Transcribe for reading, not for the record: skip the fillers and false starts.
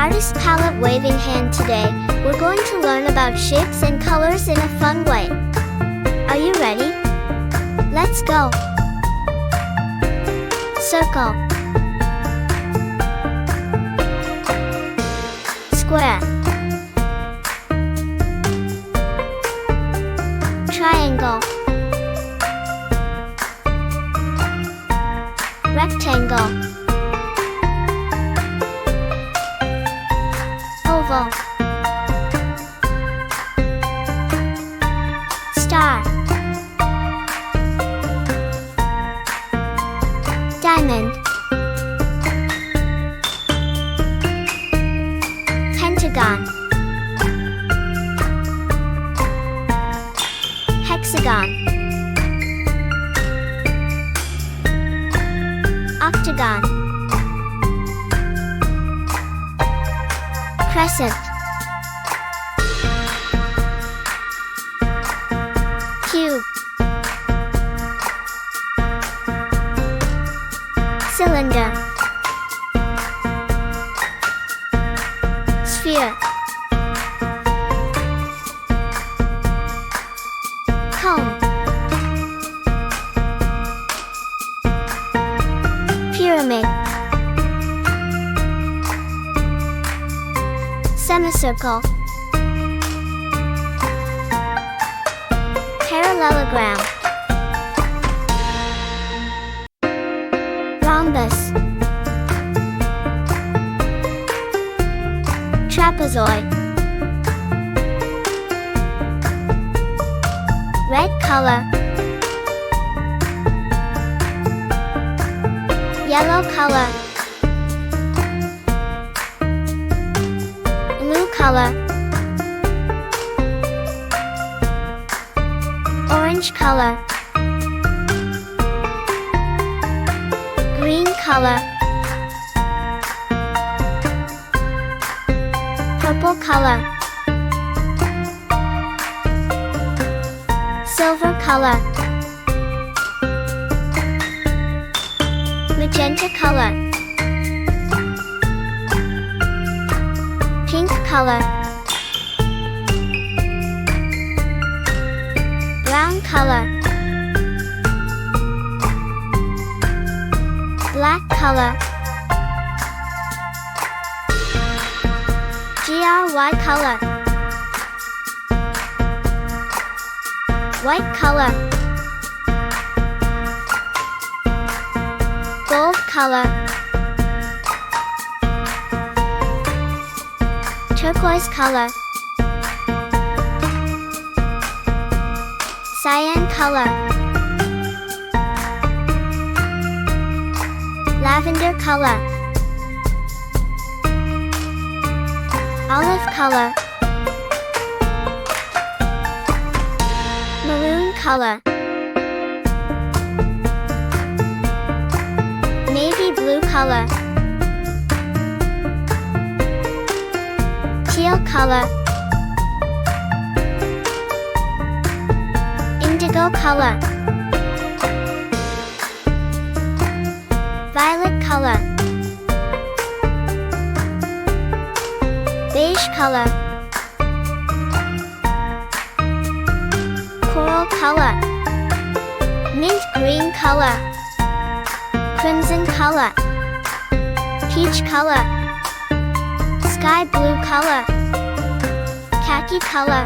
Artist palette waving hand. Today, we're going to learn about shapes and colors in a fun way. Are you ready? Let's go! Circle, square, triangle, rectangle, oval, star, diamond, pentagon, hexagon, octagon, crescent, cube, cylinder, sphere, cone, pyramid, semicircle, parallelogram, rhombus, trapezoid, red color, yellow color, blue color, orange color, green color, purple color, silver color, magenta color, pink color, brown color, black color, GRY color, white color, gold color, turquoise color, cyan color, lavender color, olive color, maroon color, navy blue color, teal color, indigo color, violet color, beige color, coral color, mint green color, crimson color, peach color, sky blue color, khaki color,